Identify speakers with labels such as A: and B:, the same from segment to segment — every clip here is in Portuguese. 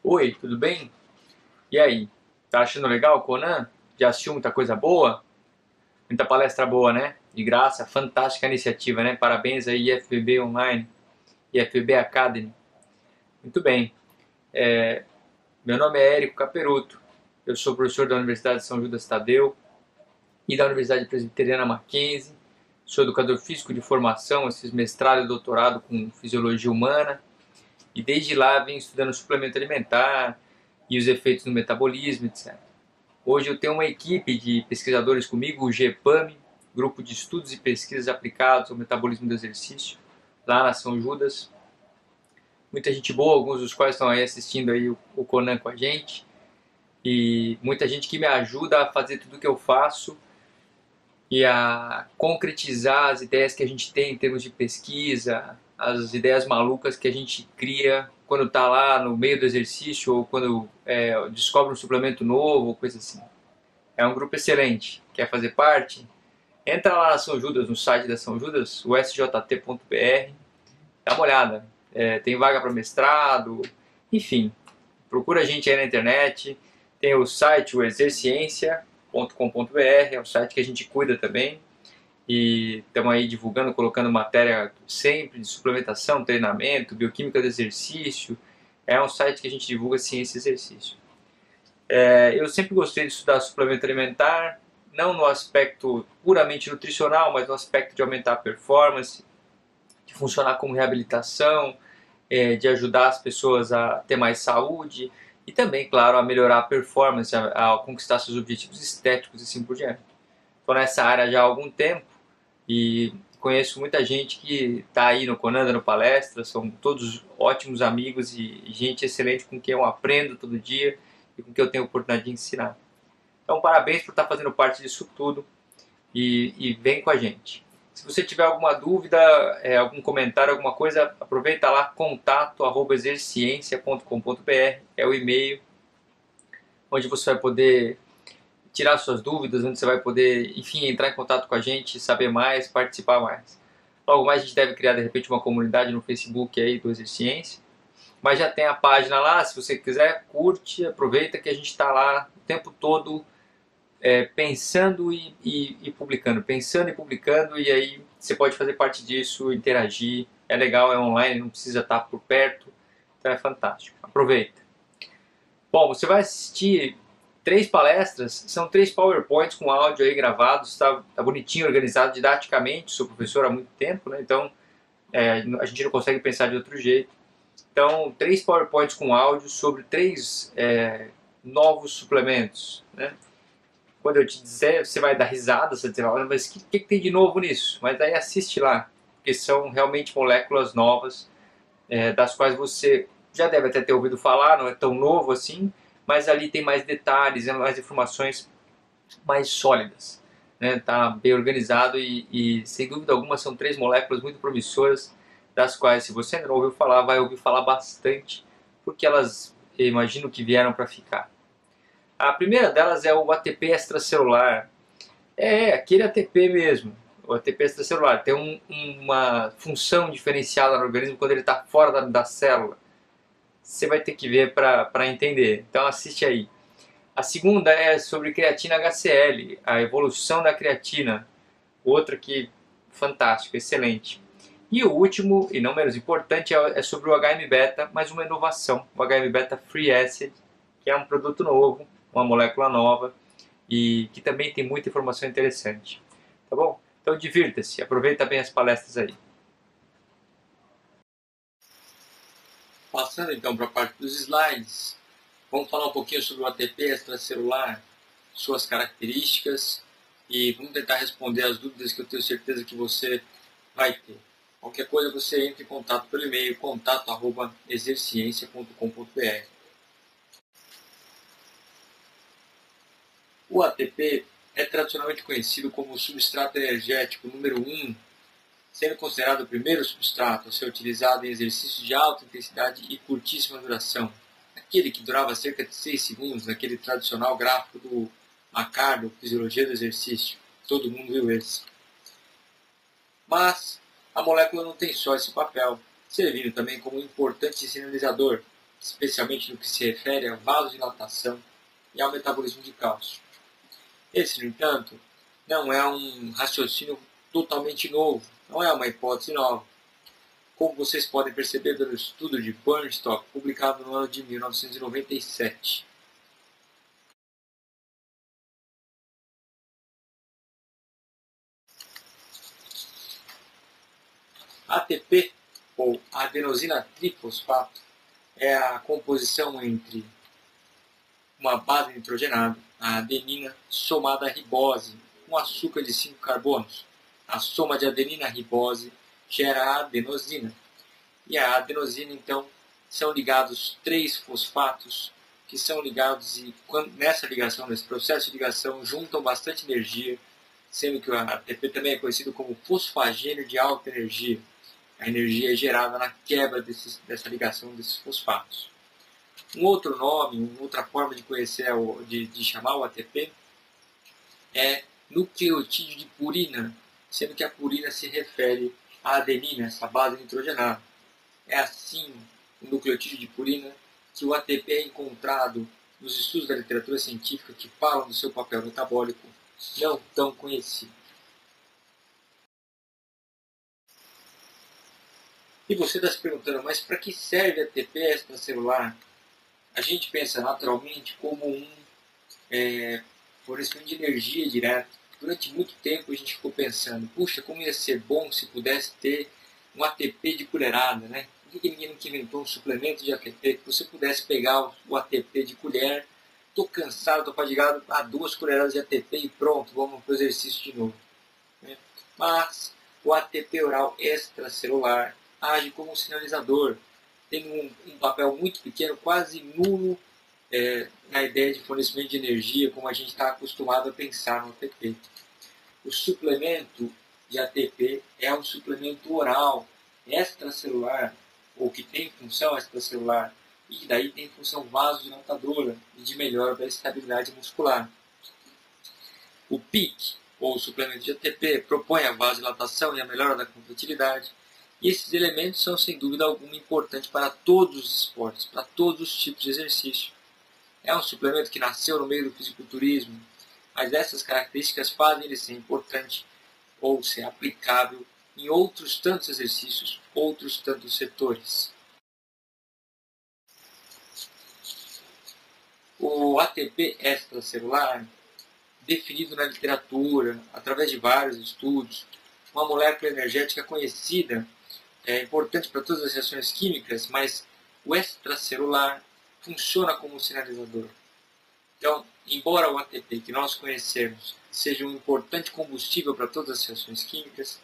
A: Oi, tudo bem? E aí? Tá achando legal o Conan? Já assistiu muita coisa boa? Muita palestra boa, né? De graça, fantástica iniciativa, né? Parabéns aí, IFBB Online e IFBB Academy. Muito bem. Meu nome é Érico Caperuto. Eu sou professor da Universidade de São Judas Tadeu e da Universidade Presbiteriana Mackenzie. Sou educador físico de formação, fiz mestrado e doutorado com fisiologia humana. E desde lá venho estudando suplemento alimentar e os efeitos no metabolismo, etc. Hoje eu tenho uma equipe de pesquisadores comigo, o GEPAME, Grupo de Estudos e Pesquisas Aplicados ao Metabolismo do Exercício, lá na São Judas. Muita gente boa, alguns dos quais estão aí assistindo aí o Conan com a gente. E muita gente que me ajuda a fazer tudo o que eu faço e a concretizar as ideias que a gente tem em termos de pesquisa, as ideias malucas que a gente cria quando está lá no meio do exercício ou quando descobre um suplemento novo ou coisa assim. É um grupo excelente. Quer fazer parte? Entra lá na São Judas, no site da São Judas, o sjt.br, dá uma olhada. Tem vaga para mestrado, enfim, procura a gente aí na internet. Tem o site, o exerciência.com.br, é um site que a gente cuida também. E estamos aí divulgando, colocando matéria sempre de suplementação, treinamento, bioquímica do exercício. É um site que a gente divulga ciência e exercício. Eu sempre gostei de estudar suplemento alimentar, não no aspecto puramente nutricional, mas no aspecto de aumentar a performance, de funcionar como reabilitação, de ajudar as pessoas a ter mais saúde e também, claro, a melhorar a performance, a conquistar seus objetivos estéticos e assim por diante. Estou nessa área já há algum tempo e conheço muita gente que está aí no Conan dando palestras, são todos ótimos amigos e gente excelente com quem eu aprendo todo dia e com quem eu tenho a oportunidade de ensinar. Então, parabéns por estar fazendo parte disso tudo e vem com a gente. Se você tiver alguma dúvida, algum comentário, alguma coisa, aproveita lá, contato@exerciencia.com.br, é o e-mail onde você vai poder tirar suas dúvidas, onde você vai poder, enfim, entrar em contato com a gente, saber mais, participar mais. Logo mais a gente deve criar, de repente, uma comunidade no Facebook aí do Exerciência. Mas já tem a página lá, se você quiser, curte, aproveita que a gente está lá o tempo todo pensando e publicando, pensando e publicando, e aí você pode fazer parte disso, interagir. É legal, é online, não precisa estar por perto, então é fantástico. Aproveita. Bom, você vai assistir 3 palestras, são 3 PowerPoints com áudio aí gravados, tá bonitinho, organizado didaticamente, sou professor há muito tempo, né? Então a gente não consegue pensar de outro jeito. Então, 3 PowerPoints com áudio sobre 3 novos suplementos, né? Quando eu te dizer, você vai dar risada, você vai dizer, mas o que tem de novo nisso? Mas aí assiste lá, porque são realmente moléculas novas, das quais você já deve até ter ouvido falar, não é tão novo assim, mas ali tem mais detalhes, mais informações mais sólidas. Tá bem organizado e, sem dúvida alguma, são 3 moléculas muito promissoras, das quais, se você ainda não ouviu falar, vai ouvir falar bastante, porque elas, eu imagino que vieram para ficar. A primeira delas é o ATP extracelular. Aquele ATP mesmo. O ATP extracelular tem uma função diferenciada no organismo quando ele está fora da célula. Você vai ter que ver para entender. Então assiste aí. A segunda é sobre creatina HCl, a evolução da creatina. Outra que fantástico, excelente. E o último, e não menos importante, é sobre o HM-beta, mais uma inovação. O HM-beta Free Acid, que é um produto novo, uma molécula nova, e que também tem muita informação interessante. Tá bom? Então divirta-se, aproveita bem as palestras aí. Passando então para a parte dos slides, vamos falar um pouquinho sobre o ATP extracelular, suas características e vamos tentar responder as dúvidas que eu tenho certeza que você vai ter. Qualquer coisa você entra em contato pelo e-mail contato@exerciência.com.br. O ATP é tradicionalmente conhecido como o substrato energético número 1, sendo considerado o primeiro substrato a ser utilizado em exercícios de alta intensidade e curtíssima duração. Aquele que durava cerca de 6 segundos, naquele tradicional gráfico do Macardo, Fisiologia do Exercício. Todo mundo viu esse. Mas a molécula não tem só esse papel, servindo também como um importante sinalizador, especialmente no que se refere à vasodilatação e ao metabolismo de cálcio. Esse, no entanto, não é um raciocínio totalmente novo, não é uma hipótese nova. Como vocês podem perceber pelo estudo de Bernstock, publicado no ano de 1997. ATP, ou adenosina trifosfato, é a composição entre uma base nitrogenada, a adenina, somada à ribose, um açúcar de 5 carbonos. A soma de adenina e ribose gera a adenosina. E a adenosina, então, são ligados 3 fosfatos, que são ligados e nessa ligação, nesse processo de ligação, juntam bastante energia, sendo que o ATP também é conhecido como fosfagênio de alta energia. A energia é gerada na quebra dessa ligação desses fosfatos. Um outro nome, uma outra forma de conhecer, de chamar o ATP é nucleotídeo de purina, sendo que a purina se refere à adenina, essa base nitrogenada. É assim, o nucleotídeo de purina, que o ATP é encontrado nos estudos da literatura científica que falam do seu papel metabólico não tão conhecido. E você está se perguntando, mas para que serve ATP extracelular? A gente pensa naturalmente como um fornecimento de energia direto. Durante muito tempo a gente ficou pensando, puxa, como ia ser bom se pudesse ter um ATP de colherada, né? Por que ninguém nunca inventou um suplemento de ATP que você pudesse pegar o ATP de colher? Estou cansado, estou fadigado, 2 colheradas de ATP e pronto, vamos para o exercício de novo. Né? Mas o ATP oral extracelular age como um sinalizador, tem um papel muito pequeno, quase nulo, na ideia de fornecimento de energia, como a gente está acostumado a pensar no ATP. O suplemento de ATP é um suplemento oral, extracelular, ou que tem função extracelular, e daí tem função vasodilatadora e de melhora da estabilidade muscular. O PIC, ou suplemento de ATP, propõe a vasodilatação e a melhora da contratividade, e esses elementos são, sem dúvida alguma, importantes para todos os esportes, para todos os tipos de exercício. É um suplemento que nasceu no meio do fisiculturismo, mas essas características fazem ele ser importante ou ser aplicável em outros tantos exercícios, outros tantos setores. O ATP extracelular, definido na literatura, através de vários estudos, uma molécula energética conhecida, importante para todas as reações químicas, mas o extracelular funciona como um sinalizador. Então, embora o ATP que nós conhecemos seja um importante combustível para todas as reações químicas,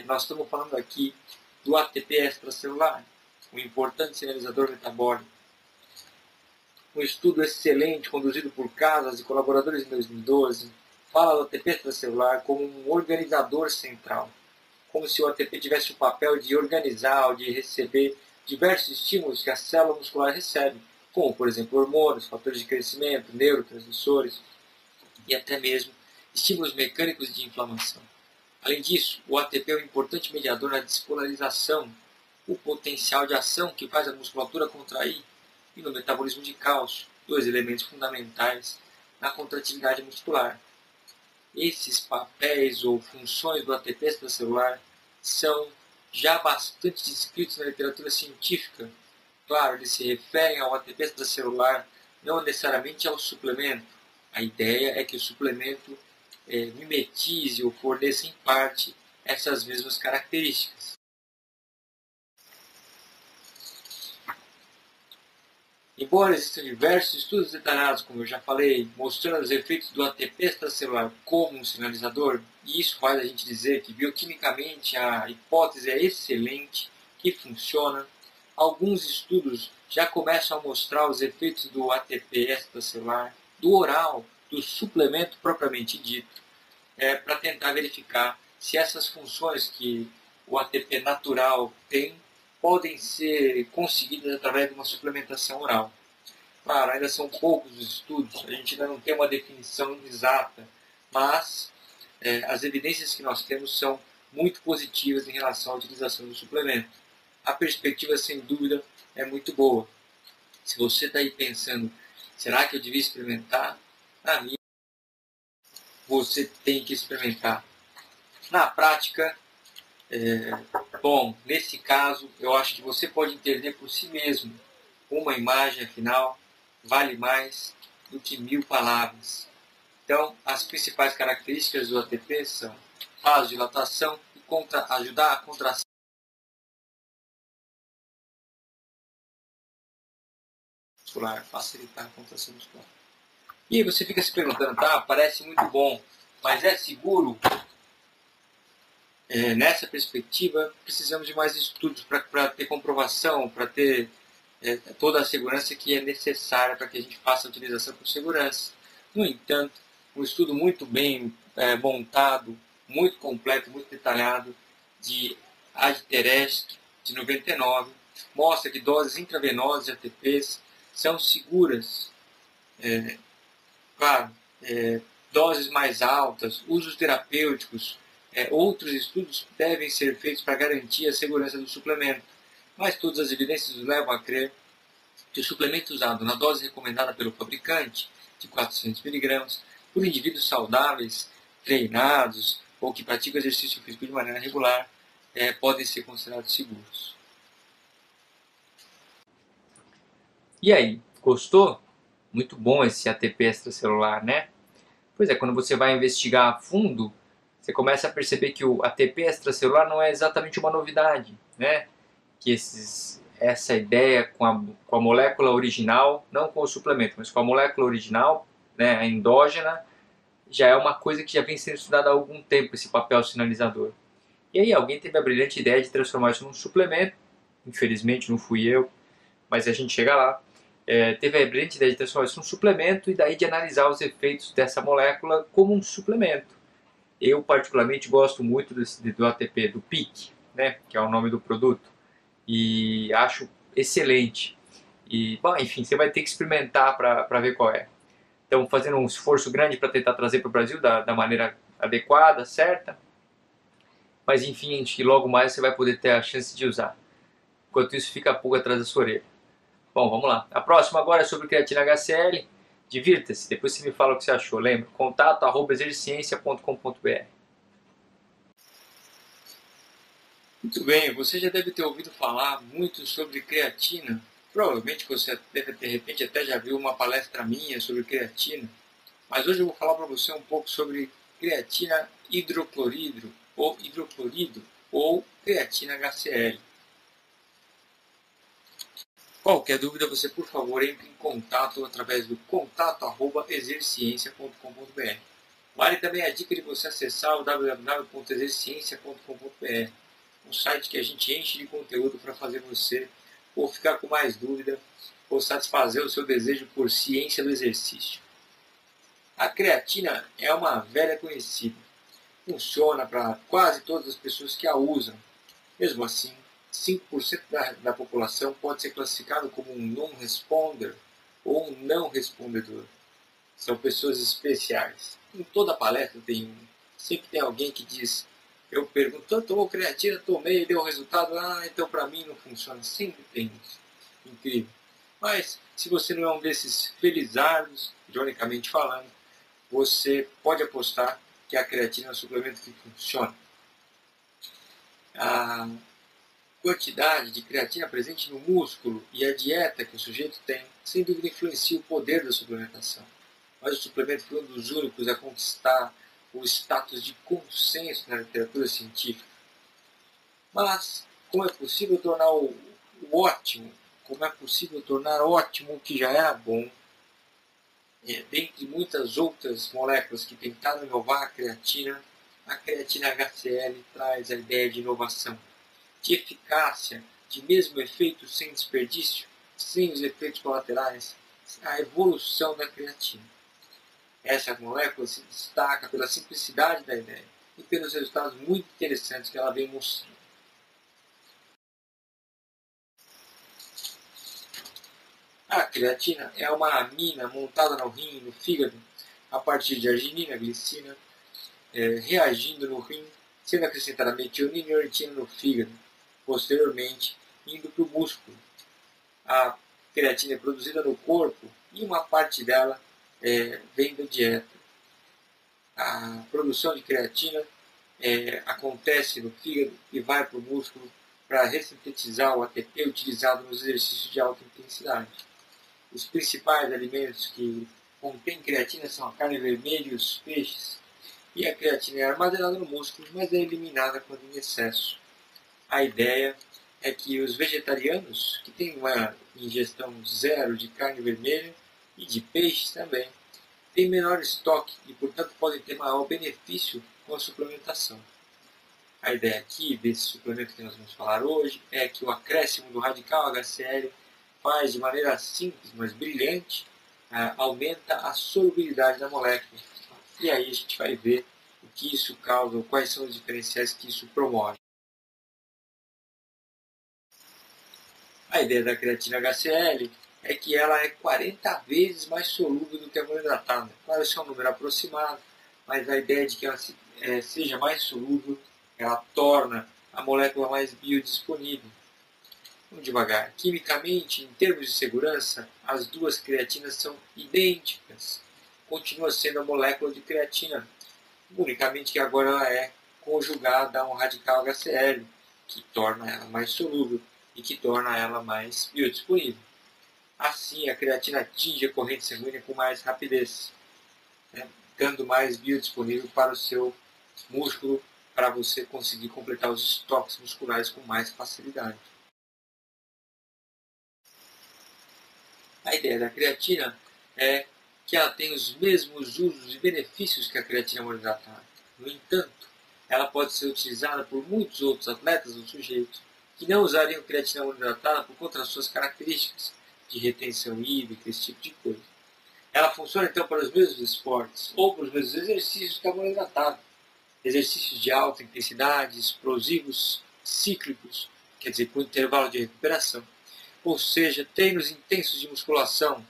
A: nós estamos falando aqui do ATP extracelular, um importante sinalizador metabólico. Um estudo excelente conduzido por Casas e colaboradores em 2012 fala do ATP extracelular como um organizador central, como se o ATP tivesse o papel de organizar ou de receber diversos estímulos que a célula muscular recebe, como, por exemplo, hormônios, fatores de crescimento, neurotransmissores e até mesmo estímulos mecânicos de inflamação. Além disso, o ATP é um importante mediador na despolarização, o potencial de ação que faz a musculatura contrair, e no metabolismo de cálcio, 2 elementos fundamentais na contratividade muscular. Esses papéis ou funções do ATP extracelular são já bastante descritos na literatura científica. Claro, eles se referem ao ATP extracelular, não necessariamente ao suplemento. A ideia é que o suplemento mimetize ou forneça em parte essas mesmas características. Embora existam diversos estudos detalhados, como eu já falei, mostrando os efeitos do ATP extracelular como um sinalizador, e isso faz a gente dizer que bioquimicamente a hipótese é excelente, que funciona, alguns estudos já começam a mostrar os efeitos do ATP extracelular, do oral, do suplemento propriamente dito, para tentar verificar se essas funções que o ATP natural tem podem ser conseguidas através de uma suplementação oral. Claro, ainda são poucos os estudos, a gente ainda não tem uma definição exata, mas as evidências que nós temos são muito positivas em relação à utilização do suplemento. A perspectiva, sem dúvida, é muito boa. Se você está aí pensando, será que eu devia experimentar? Na minha, você tem que experimentar. Na prática, bom, nesse caso, eu acho que você pode entender por si mesmo. Uma imagem, afinal, vale mais do que 1000 palavras. Então, as principais características do ATP são vasodilatação e ajudar a contração muscular, facilitar a contração muscular. E aí você fica se perguntando, tá, parece muito bom, mas é seguro? Nessa perspectiva, precisamos de mais estudos para ter comprovação, para ter toda a segurança que é necessária para que a gente faça a utilização com segurança. No entanto, um estudo muito bem montado, muito completo, muito detalhado, de Adterest, de 99, mostra que doses intravenosas de ATPs são seguras. Claro, doses mais altas, usos terapêuticos, outros estudos devem ser feitos para garantir a segurança do suplemento, mas todas as evidências nos levam a crer que o suplemento usado na dose recomendada pelo fabricante, de 400 mg, por indivíduos saudáveis, treinados ou que praticam exercício físico de maneira regular, podem ser considerados seguros. E aí, gostou? Muito bom esse ATP extracelular, né? Pois é, quando você vai investigar a fundo, você começa a perceber que o ATP extracelular não é exatamente uma novidade, né? Que essa ideia com a molécula original, não com o suplemento, mas com a molécula original, né, a endógena, já é uma coisa que já vem sendo estudada há algum tempo, esse papel sinalizador. E aí alguém teve a brilhante ideia de transformar isso num suplemento, infelizmente não fui eu, mas a gente chega lá. Teve a brilhante ideia de transformar isso num suplemento e daí de analisar os efeitos dessa molécula como um suplemento. Eu particularmente gosto muito do ATP, do PIC, né, que é o nome do produto, e acho excelente. E, bom, enfim, você vai ter que experimentar para ver qual é. Então, fazendo um esforço grande para tentar trazer para o Brasil da maneira adequada, certa, mas enfim, acho que logo mais você vai poder ter a chance de usar. Enquanto isso, fica a pulga atrás da sua orelha. Bom, vamos lá. A próxima agora é sobre creatina HCl. Divirta-se, depois você me fala o que você achou. Lembra? contato@exerciencia.com.br. Muito bem, você já deve ter ouvido falar muito sobre creatina. Provavelmente você deve, de repente, até já viu uma palestra minha sobre creatina. Mas hoje eu vou falar para você um pouco sobre creatina hidroclorídrico ou creatina HCl. Qualquer dúvida, você, por favor, entre em contato através do contato@exerciencia.com.br. Vale também a dica de você acessar o www.exerciencia.com.br, um site que a gente enche de conteúdo para fazer você ou ficar com mais dúvida ou satisfazer o seu desejo por ciência do exercício. A creatina é uma velha conhecida. Funciona para quase todas as pessoas que a usam. Mesmo assim, 5% da população pode ser classificado como um non-responder ou um não respondedor. São pessoas especiais. Em toda palestra tem um. Sempre tem alguém que diz, eu pergunto, tomou creatina, tomei, deu resultado, então para mim não funciona. Sempre tem isso. Incrível. Mas, se você não é um desses felizardos, ironicamente falando, você pode apostar que a creatina é um suplemento que funciona. A quantidade de creatina presente no músculo e a dieta que o sujeito tem, sem dúvida influencia o poder da suplementação. Mas o suplemento foi um dos únicos a conquistar o status de consenso na literatura científica. Mas, como é possível tornar o ótimo, como é possível tornar ótimo o que já era bom? Dentre muitas outras moléculas que tentaram inovar a creatina HCl traz a ideia de inovação, de eficácia, de mesmo efeito sem desperdício, sem os efeitos colaterais, a evolução da creatina. Essa molécula se destaca pela simplicidade da ideia e pelos resultados muito interessantes que ela vem mostrando. A creatina é uma amina montada no rim e no fígado a partir de arginina, glicina, reagindo no rim, sendo acrescentada metionina e uritina no fígado, posteriormente indo para o músculo. A
B: creatina é produzida no corpo e uma parte dela vem da dieta. A produção de creatina acontece no fígado e vai para o músculo para ressintetizar o ATP utilizado nos exercícios de alta intensidade. Os principais alimentos que contêm creatina são a carne vermelha e os peixes. E a creatina é armazenada no músculo, mas é eliminada quando em excesso. A ideia é que os vegetarianos, que têm uma ingestão zero de carne vermelha e de peixes também, têm menor estoque e, portanto, podem ter maior benefício com a suplementação. A ideia aqui desse suplemento que nós vamos falar hoje é que o acréscimo do radical HCl faz de maneira simples, mas brilhante, aumenta a solubilidade da molécula. E aí a gente vai ver o que isso causa, ou quais são os diferenciais que isso promove. A ideia da creatina HCl é que ela é 40 vezes mais solúvel do que a monoidratada. Claro, isso é um número aproximado, mas a ideia de que ela seja mais solúvel, ela torna a molécula mais biodisponível. Vamos devagar. Quimicamente, em termos de segurança, as duas creatinas são idênticas. Continua sendo a molécula de creatina, unicamente que agora ela é conjugada a um radical HCl, que torna ela mais solúvel e que torna ela mais biodisponível. Assim, a creatina atinge a corrente sanguínea com mais rapidez, ficando mais biodisponível para o seu músculo, para você conseguir completar os estoques musculares com mais facilidade. A ideia da creatina é que ela tem os mesmos usos e benefícios que a creatina monoidratada. No entanto, ela pode ser utilizada por muitos outros atletas ou sujeitos que não usariam creatina monoidratada por conta das suas características de retenção hídrica, esse tipo de coisa. Ela funciona então para os mesmos esportes ou para os mesmos exercícios que a monoidratada. Exercícios de alta intensidade, explosivos, cíclicos, quer dizer, com intervalo de recuperação. Ou seja, treinos intensos de musculação,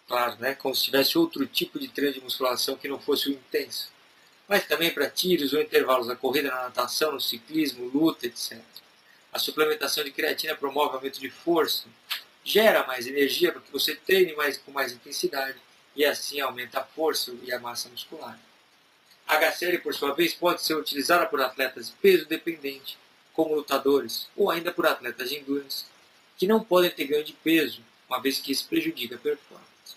B: claro, como se tivesse outro tipo de treino de musculação que não fosse o intenso. Mas também para tiros ou intervalos na corrida, na natação, no ciclismo, luta, etc. A suplementação de creatina promove aumento de força, gera mais energia para que você treine com mais intensidade e assim aumenta a força e a massa muscular. A HCl, por sua vez, pode ser utilizada por atletas peso dependente, como lutadores, ou ainda por atletas de endurance, que não podem ter ganho de peso, uma vez que isso prejudica a performance.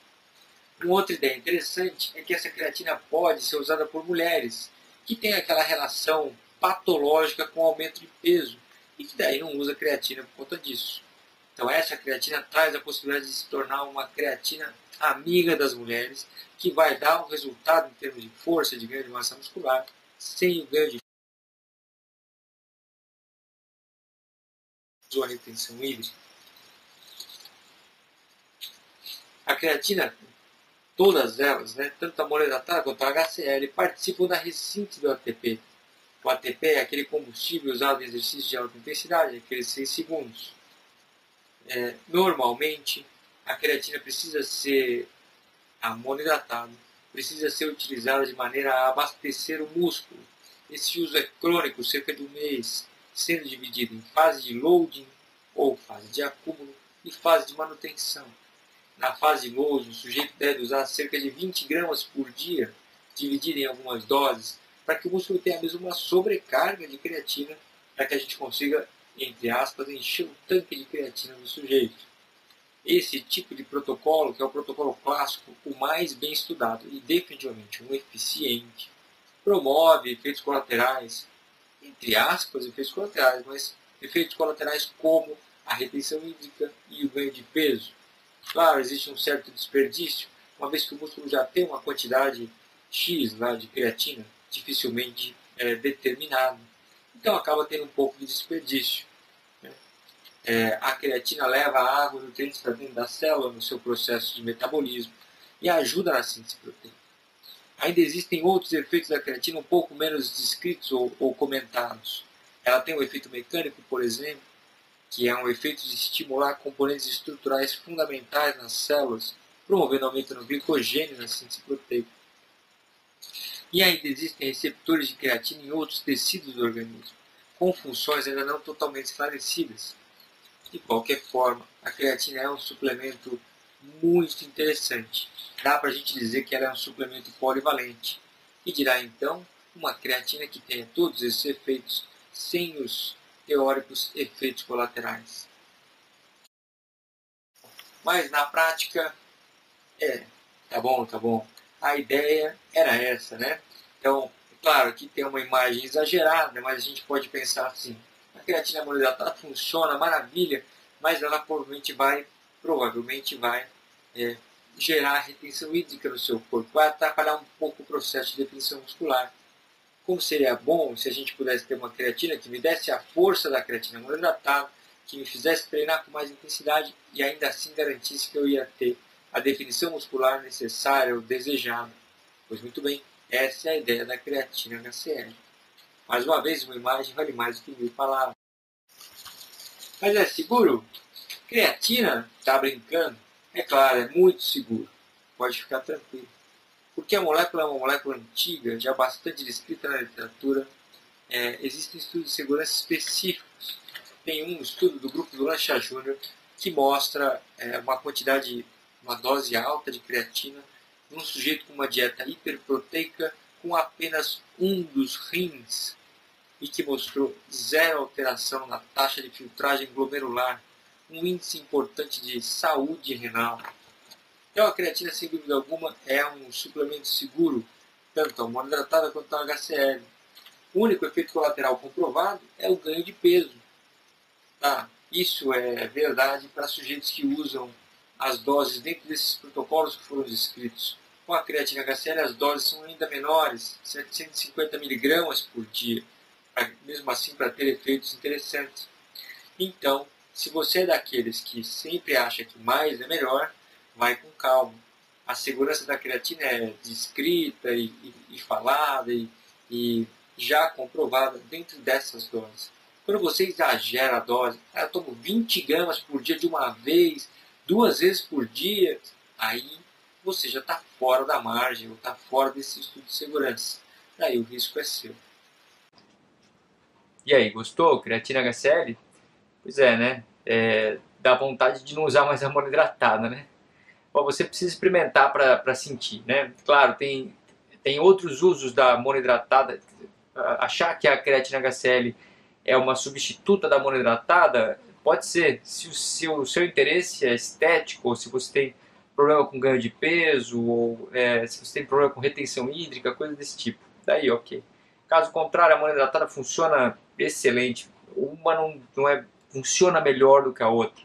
B: Uma outra ideia interessante é que essa creatina pode ser usada por mulheres que têm aquela relação patológica com o aumento de peso e que daí não usa creatina por conta disso. Então essa creatina traz a possibilidade de se tornar uma creatina amiga das mulheres, que vai dar um resultado em termos de força, de ganho de massa muscular, sem o ganho de ou a retenção hídrica. A creatina, todas elas, tanto a monoidratada quanto a HCl, participam da ressíntese do ATP. O ATP é aquele combustível usado em exercícios de alta intensidade, aqueles 6 segundos. Normalmente, a creatina precisa ser monoidratada, precisa ser utilizada de maneira a abastecer o músculo. Esse uso é crônico, cerca de um mês, sendo dividido em fase de loading, ou fase de acúmulo, e fase de manutenção. Na fase de loading, o sujeito deve usar cerca de 20 gramas por dia, dividido em algumas doses, para que o músculo tenha mesmo uma sobrecarga de creatina, para que a gente consiga, entre aspas, encher o tanque de creatina do sujeito. Esse tipo de protocolo, que é o protocolo clássico, o mais bem estudado e definitivamente um eficiente, promove efeitos colaterais, entre aspas, efeitos colaterais, mas efeitos colaterais como a retenção hídrica e o ganho de peso. Claro, existe um certo desperdício, uma vez que o músculo já tem uma quantidade X de creatina, dificilmente determinada. Então acaba tendo um pouco de desperdício. A creatina leva a água e nutrientes para dentro da célula no seu processo de metabolismo e ajuda na síntese proteica. Ainda existem outros efeitos da creatina um pouco menos descritos ou comentados. Ela tem um efeito mecânico, por exemplo, que é um efeito de estimular componentes estruturais fundamentais nas células, promovendo aumento no glicogênio na síntese proteica. E ainda existem receptores de creatina em outros tecidos do organismo, com funções ainda não totalmente esclarecidas. De qualquer forma, a creatina é um suplemento muito interessante. Dá para a gente dizer que ela é um suplemento polivalente. E dirá então uma creatina que tenha todos esses efeitos sem os teóricos efeitos colaterais. Mas na prática, tá bom. A ideia era essa, né? Então, claro que tem uma imagem exagerada, mas a gente pode pensar assim, a creatina monoidratada funciona, maravilha, mas ela provavelmente vai gerar retenção hídrica no seu corpo, vai atrapalhar um pouco o processo de definição muscular. Como seria bom se a gente pudesse ter uma creatina que me desse a força da creatina monoidratada, que me fizesse treinar com mais intensidade e ainda assim garantisse que eu ia ter a definição muscular necessária ou desejada. Pois muito bem, essa é a ideia da creatina HCl. Mais uma vez, uma imagem vale mais do que 1000 palavras. Mas é seguro? Creatina? Tá brincando? É claro, é muito seguro. Pode ficar tranquilo. Porque a molécula é uma molécula antiga, já bastante descrita na literatura. Existem estudos de segurança específicos. Tem um estudo do grupo do Lancha Júnior que mostra uma dose alta de creatina num sujeito com uma dieta hiperproteica com apenas um dos rins e que mostrou zero alteração na taxa de filtragem glomerular, um índice importante de saúde renal. Então a creatina, sem dúvida alguma, é um suplemento seguro, tanto a monoidratada quanto a HCl. O único efeito colateral comprovado é o ganho de peso. Tá? Isso é verdade para sujeitos que usam as doses dentro desses protocolos que foram descritos. Com a creatina HCl as doses são ainda menores, 750 mg por dia, mesmo assim para ter efeitos interessantes. Então, se você é daqueles que sempre acha que mais é melhor, vai com calma. A segurança da creatina é descrita e falada e já comprovada dentro dessas doses. Quando você exagera a dose, eu tomo 20 gramas por dia de uma vez, 2 vezes por dia, aí você já está fora da margem, ou está fora desse estudo de segurança. Daí o risco é seu.
A: E aí, gostou? Creatina HCl? Pois é, né? Dá vontade de não usar mais a monoidratada, né? Bom, você precisa experimentar para sentir, né? Claro, tem outros usos da monoidratada. Achar que a creatina HCl é uma substituta da monoidratada, pode ser. Se o seu interesse é estético, ou se você tem problema com ganho de peso, ou se você tem problema com retenção hídrica, coisa desse tipo. Daí, ok. Caso contrário, a monoidratada funciona excelente. Uma funciona melhor do que a outra.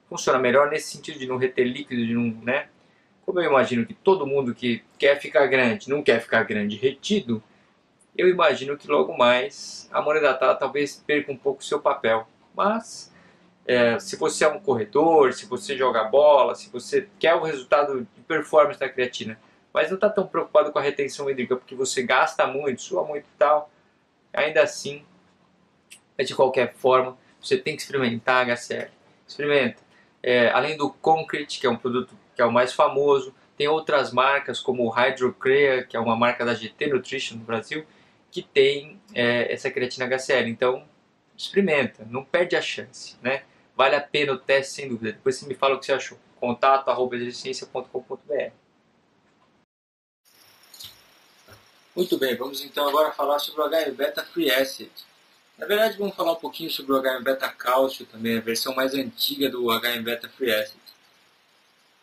A: Funciona melhor nesse sentido de não reter líquido, de não, né? Como eu imagino que todo mundo que quer ficar grande, não quer ficar grande retido, eu imagino que logo mais a monoidratada talvez perca um pouco o seu papel. Mas se você é um corredor, se você joga bola, se você quer o resultado de performance da creatina, mas não está tão preocupado com a retenção hídrica porque você gasta muito, sua muito e tal, ainda assim, de qualquer forma, você tem que experimentar a HCl. Experimenta. Além do Concrete, que é um produto que é o mais famoso, tem outras marcas como o Hydrocrea, que é uma marca da GT Nutrition no Brasil, que tem essa creatina HCl. Então, experimenta, não perde a chance, né? Vale a pena o teste, sem dúvida. Depois você me fala o que você achou. contato@exerciência.com.br.
B: Muito bem, vamos então agora falar sobre o HM-Beta Free Acid. Na verdade, vamos falar um pouquinho sobre o HM-Beta Cálcio também, a versão mais antiga do HM-Beta Free Acid.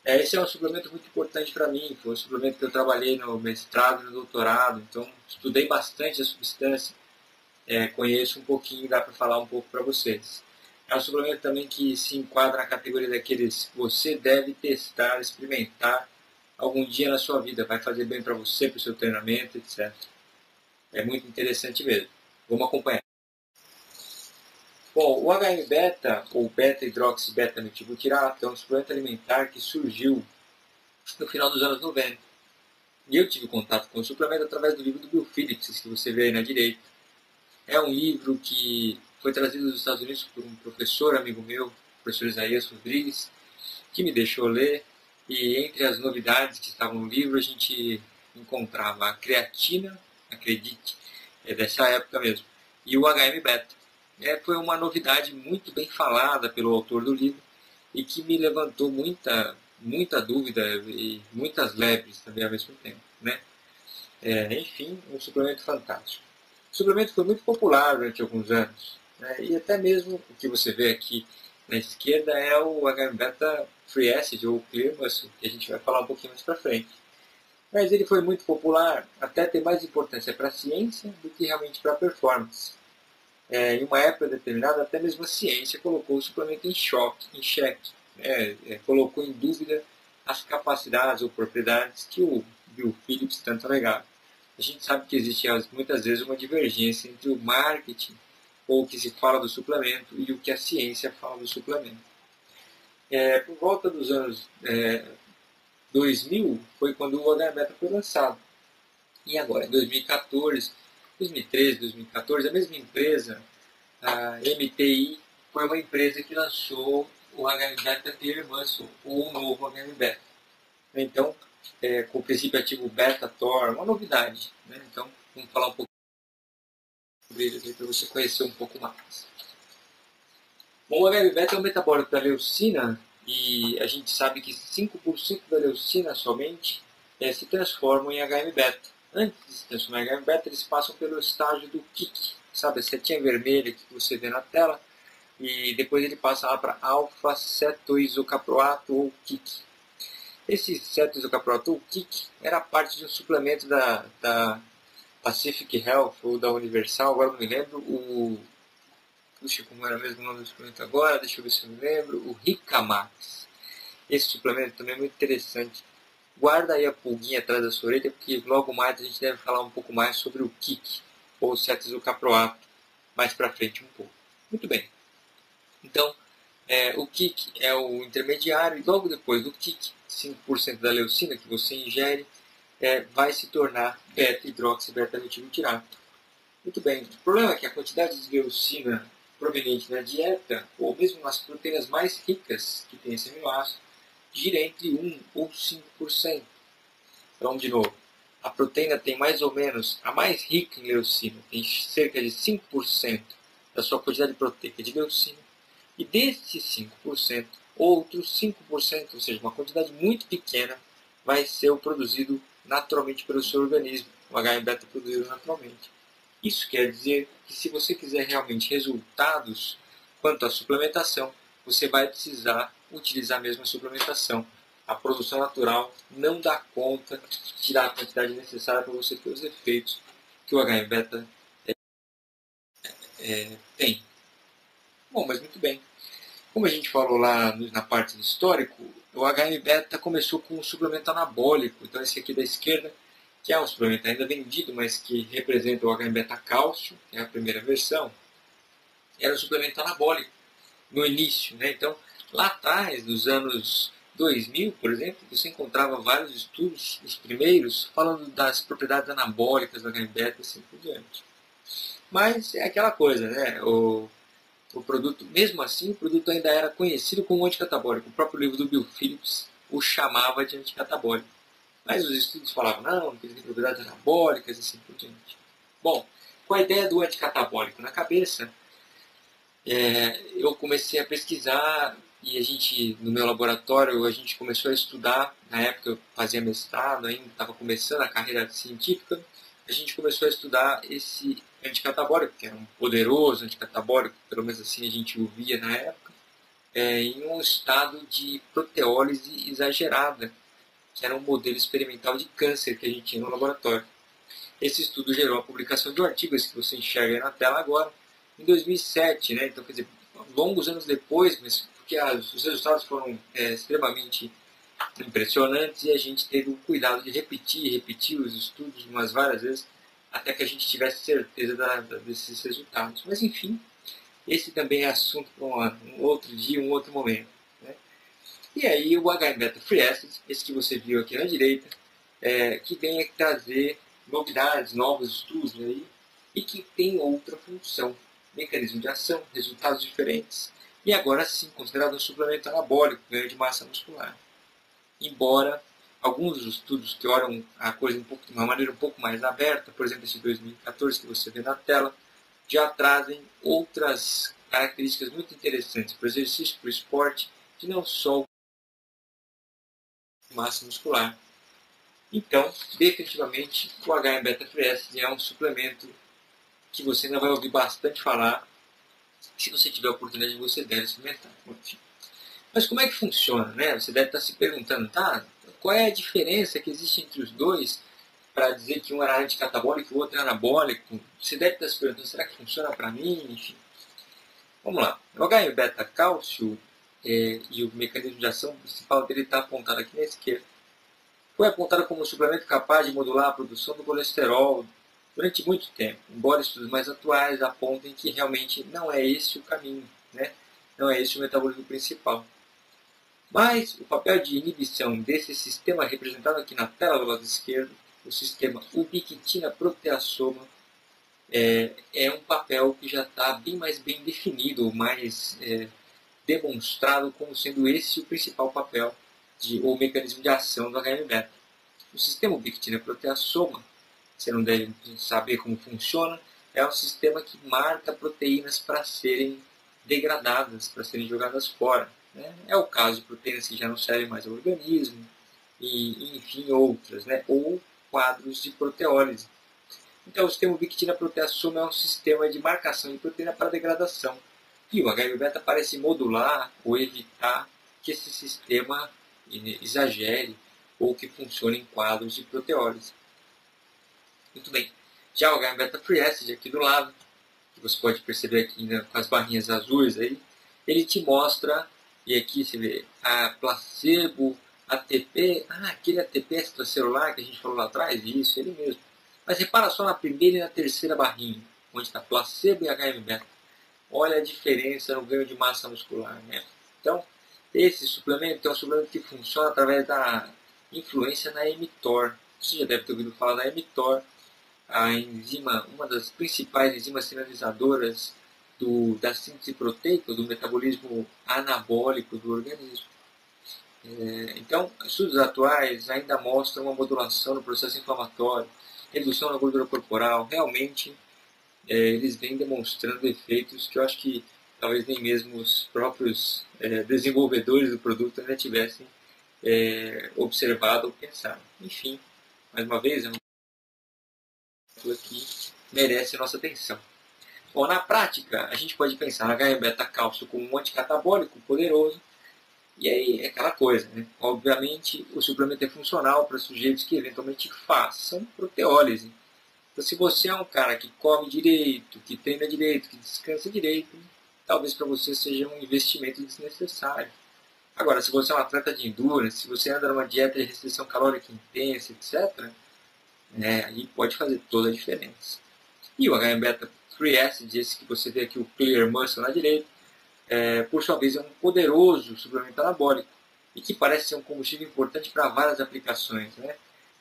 B: Esse é um suplemento muito importante para mim, foi um suplemento que eu trabalhei no mestrado e no doutorado, então estudei bastante a substância, conheço um pouquinho e dá para falar um pouco para vocês. É um suplemento também que se enquadra na categoria daqueles que você deve testar, experimentar algum dia na sua vida, vai fazer bem para você, para o seu treinamento, etc. É muito interessante mesmo. Vamos acompanhar. Bom, o HM-Beta, ou beta-hidroxibeta-metilbutirato, é um suplemento alimentar que surgiu no final dos anos 90. E eu tive contato com o suplemento através do livro do Bill Phillips, que você vê aí na direita. É um livro que foi trazido dos Estados Unidos por um professor, amigo meu, o professor Isaías Rodrigues, que me deixou ler. E entre as novidades que estavam no livro, a gente encontrava a creatina, acredite, é dessa época mesmo, e o HM-Beta. foi uma novidade muito bem falada pelo autor do livro e que me levantou muita dúvida e muitas lebres também ao mesmo tempo, né? Enfim, um suplemento fantástico. O suplemento foi muito popular durante alguns anos, né? E até mesmo o que você vê aqui na esquerda é o HM-Beta Free Acid, ou Clear Muscle, que a gente vai falar um pouquinho mais para frente. Mas ele foi muito popular, até ter mais importância para a ciência do que realmente para a performance. Em uma época determinada, até mesmo a ciência colocou o suplemento em xeque, colocou em dúvida as capacidades ou propriedades que o Bill Phillips tanto negava. A gente sabe que existe muitas vezes uma divergência entre o marketing, ou o que se fala do suplemento, e o que a ciência fala do suplemento. Por volta dos anos 2000 foi quando o HBeta foi lançado. E agora, em 2014, 2013, 2014, a mesma empresa, a MTI, foi uma empresa que lançou o HM-Beta Clear Muscle, ou o novo HM-Beta. Então, com o princípio ativo beta-tor, uma novidade, né? Então, vamos falar um pouco sobre ele para você conhecer um pouco mais. Bom, o HM-Beta é um metabólito da leucina e a gente sabe que 5% da leucina somente se transformam em HM-Beta. Antes de se transformar em HM-Beta, eles passam pelo estágio do KIK, sabe, a setinha vermelha que você vê na tela, e depois ele passa lá para alfa-cetoisocaproato ou KIK. Esse cetoisocaproato ou KIK era parte de um suplemento da Pacific Health ou da Universal, agora não me lembro, puxa, como era mesmo o nome do suplemento agora, deixa eu ver se eu me lembro, o Ricamax. Esse suplemento também é muito interessante. Guarda aí a pulguinha atrás da sua orelha, porque logo mais a gente deve falar um pouco mais sobre o KIK, ou cetoisocaproato, mais para frente um pouco. Muito bem. Então, o KIK é o intermediário, e logo depois do KIK, 5% da leucina que você ingere, vai se tornar beta-hidroxibeta-metilbutirato. Muito bem. O problema é que a quantidade de leucina proveniente da dieta, ou mesmo nas proteínas mais ricas que tem esse aminoácido, gira entre 1 ou 5%. Então, de novo, a proteína tem mais ou menos, a mais rica em leucina, tem cerca de 5% da sua quantidade proteica de leucina, e desses 5%, outros 5%, ou seja, uma quantidade muito pequena, vai ser o produzido naturalmente pelo seu organismo, o HM-beta produzido naturalmente. Isso quer dizer que se você quiser realmente resultados quanto à suplementação, você vai precisar utilizar a mesma suplementação. A produção natural não dá conta de tirar a quantidade necessária para você ter os efeitos que o HM-beta tem. Bom, mas muito bem. Como a gente falou lá na parte do histórico, o HM-beta começou com um suplemento anabólico. Então esse aqui da esquerda, que é um suplemento ainda vendido, mas que representa o HM-beta cálcio, que é a primeira versão, era um suplemento anabólico no início, né? Então, lá atrás, nos anos 2000, por exemplo, você encontrava vários estudos, os primeiros, falando das propriedades anabólicas do HM-beta e assim por diante. Mas é aquela coisa, né? O produto, mesmo assim, o produto ainda era conhecido como anticatabólico. O próprio livro do Bill Phillips o chamava de anticatabólico. Mas os estudos falavam, não, que ele tem propriedades anabólicas e assim por diante. Bom, com a ideia do anticatabólico na cabeça, eu comecei a pesquisar e a gente, no meu laboratório, a gente começou a estudar, na época eu fazia mestrado ainda, estava começando a carreira científica, a gente começou a estudar esse anticatabólico, que era um poderoso anticatabólico, pelo menos assim a gente o via na época, em um estado de proteólise exagerada, que era um modelo experimental de câncer que a gente tinha no laboratório. Esse estudo gerou a publicação de um artigo, esse que você enxerga aí na tela agora, em 2007, né? Então, quer dizer, longos anos depois, mas porque os resultados foram extremamente impressionantes e a gente teve o cuidado de repetir os estudos umas várias vezes até que a gente tivesse certeza desses resultados. Mas, enfim, esse também é assunto para um outro dia, um outro momento. Né? E aí o HM-beta Free Acid, esse que você viu aqui na direita, que vem a trazer novidades, novos estudos aí, e que tem outra função, mecanismo de ação, resultados diferentes, e agora sim considerado um suplemento anabólico, ganho de massa muscular. Embora alguns estudos que olham a coisa de uma maneira um pouco mais aberta, por exemplo esse 2014 que você vê na tela, já trazem outras características muito interessantes para o exercício, para o esporte, que não só massa muscular. Então, definitivamente, o HM Beta Free Acid é um suplemento que você ainda vai ouvir bastante falar. Se você tiver a oportunidade, você deve experimentar. Mas como é que funciona, né? Você deve estar se perguntando, tá? Qual é a diferença que existe entre os dois para dizer que um era anticatabólico e o outro é anabólico? Você deve estar se perguntando, será que funciona para mim? Enfim. Vamos lá. O HM Beta Cálcio e o mecanismo de ação principal dele está apontado aqui na esquerda. Foi apontado como um suplemento capaz de modular a produção do colesterol durante muito tempo, embora estudos mais atuais apontem que realmente não é esse o caminho, né? Não é esse o metabolismo principal. Mas o papel de inibição desse sistema representado aqui na tela do lado esquerdo, o sistema ubiquitina-proteasoma, é um papel que já está bem mais bem definido, mais demonstrado como sendo esse o principal papel ou mecanismo de ação do HM-beta. O sistema ubiquitina-proteasoma, você não deve saber como funciona, é um sistema que marca proteínas para serem degradadas, para serem jogadas fora. Né? É o caso de proteínas que já não servem mais ao organismo, e enfim, outras, né? Ou quadros de proteólise. Então, o sistema ubiquitina-proteasoma é um sistema de marcação de proteína para degradação. E o HM-beta parece modular ou evitar que esse sistema exagere ou que funcione em quadros de proteólise. Muito bem. Já o HM-beta Free Acid aqui do lado, que você pode perceber aqui, né, com as barrinhas azuis aí, ele te mostra, e aqui você vê a placebo, ATP, aquele ATP extracelular que a gente falou lá atrás, isso, ele mesmo. Mas repara só na primeira e na terceira barrinha, onde está placebo e HM-beta. Olha a diferença no ganho de massa muscular, né? Então, esse suplemento é um suplemento que funciona através da influência na mTOR. Você já deve ter ouvido falar da mTOR, a enzima, uma das principais enzimas sinalizadoras da síntese proteica, do metabolismo anabólico do organismo. Então, estudos atuais ainda mostram uma modulação no processo inflamatório, redução na gordura corporal. Realmente, eles vêm demonstrando efeitos que eu acho que talvez nem mesmo os próprios desenvolvedores do produto ainda tivessem observado ou pensado. Enfim, mais uma vez, é um produto que merece a nossa atenção. Bom, na prática, a gente pode pensar na HM-beta-cálcio como um anticatabólico poderoso, e aí é aquela coisa, né? Obviamente, o suplemento é funcional para sujeitos que eventualmente façam proteólise. Então, se você é um cara que come direito, que treina direito, que descansa direito, talvez para você seja um investimento desnecessário. Agora, se você é um atleta de endurance, se você anda numa dieta de restrição calórica intensa, etc., aí pode fazer toda a diferença. E o HM-beta Free Acid, esse que você vê aqui, o Clear Muscle na direita, por sua vez é um poderoso suplemento anabólico e que parece ser um combustível importante para várias aplicações, né?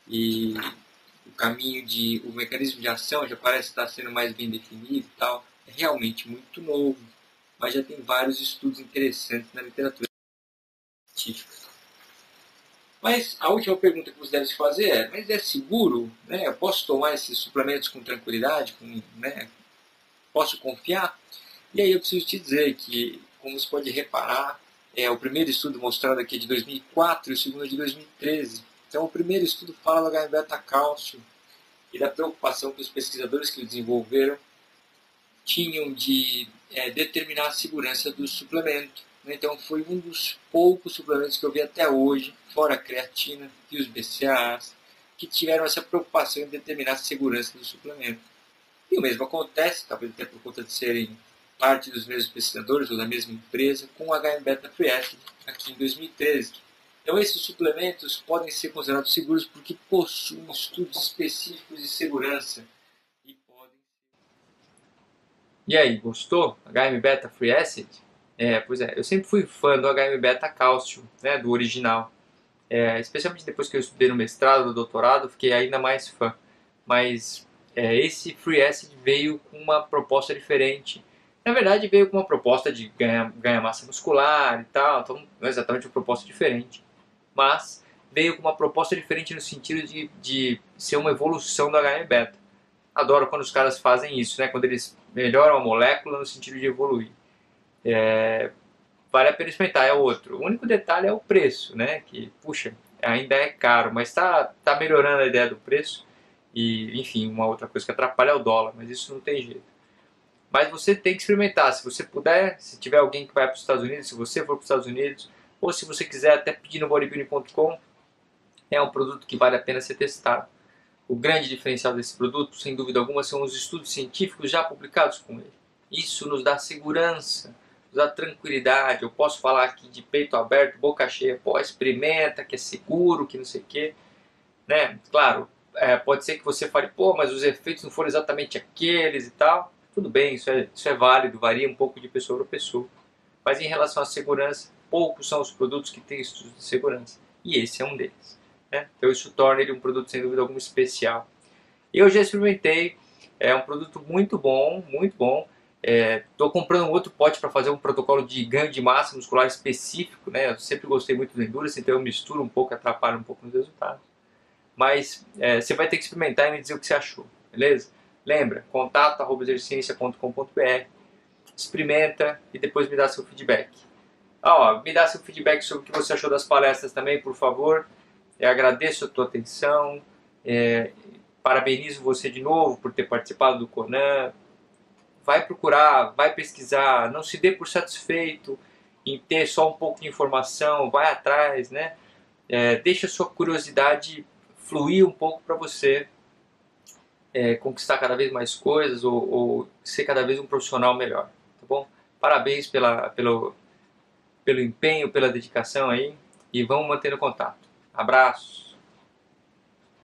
B: E o mecanismo de ação já parece estar sendo mais bem definido e tal. É realmente muito novo, mas já tem vários estudos interessantes na literatura científica. Mas a última pergunta que você deve se fazer é, mas é seguro? Né? Eu posso tomar esses suplementos com tranquilidade? Posso confiar? E aí eu preciso te dizer que, como você pode reparar, o primeiro estudo mostrado aqui é de 2004 e o segundo é de 2013. Então o primeiro estudo fala do HM-beta-cálcio e da preocupação que os pesquisadores que o desenvolveram tinham de determinar a segurança do suplemento. Então foi um dos poucos suplementos que eu vi até hoje, fora a creatina e os BCAAs, que tiveram essa preocupação em determinar a segurança do suplemento. E o mesmo acontece, talvez até por conta de serem parte dos mesmos pesquisadores ou da mesma empresa, com o HM-beta Free Acid aqui em 2013. Então esses suplementos podem ser considerados seguros porque possuem estudos específicos de segurança.
A: E aí, gostou? HM-beta Free Acid? Pois é, eu sempre fui fã do HM-beta-cálcio, né, do original. Especialmente depois que eu estudei no mestrado, no doutorado, fiquei ainda mais fã. Mas esse Free Acid veio com uma proposta diferente. Na verdade, veio com uma proposta de ganhar massa muscular e tal, então não é exatamente uma proposta diferente. Mas veio com uma proposta diferente no sentido de ser uma evolução do HM-beta. Adoro quando os caras fazem isso, né? Quando eles melhora uma molécula no sentido de evoluir. Vale a pena experimentar, é outro. O único detalhe é o preço, né? Que, puxa, ainda é caro, mas tá melhorando a ideia do preço. E, enfim, uma outra coisa que atrapalha é o dólar, mas isso não tem jeito. Mas você tem que experimentar, se você puder, se tiver alguém que vai para os Estados Unidos, se você for para os Estados Unidos, ou se você quiser até pedir no bodybuilding.com, é um produto que vale a pena ser testado. O grande diferencial desse produto, sem dúvida alguma, são os estudos científicos já publicados com ele. Isso nos dá segurança, nos dá tranquilidade. Eu posso falar aqui de peito aberto, boca cheia, pô, experimenta, que é seguro, que não sei o quê. Né? Claro, pode ser que você fale, pô, mas os efeitos não foram exatamente aqueles e tal. Tudo bem, isso é válido, varia um pouco de pessoa para pessoa. Mas em relação à segurança, poucos são os produtos que têm estudos de segurança. E esse é um deles. Né? Então isso torna ele um produto sem dúvida alguma especial. Eu já experimentei, é um produto muito bom, muito bom. Estou comprando um outro pote para fazer um protocolo de ganho de massa muscular específico. Né? Eu sempre gostei muito do Endurance, então eu misturo um pouco, atrapalho um pouco nos resultados. Mas você vai ter que experimentar e me dizer o que você achou, beleza? Lembra, contato@exerciência.com.br, experimenta e depois me dá seu feedback. Me dá seu feedback sobre o que você achou das palestras também, por favor. Eu agradeço a tua atenção, parabenizo você de novo por ter participado do Conan. Vai procurar, vai pesquisar, não se dê por satisfeito em ter só um pouco de informação, vai atrás, né? Deixa a sua curiosidade fluir um pouco para você conquistar cada vez mais coisas ou ser cada vez um profissional melhor, tá bom? Parabéns pelo empenho, pela dedicação aí e vamos mantendo contato. Abraços!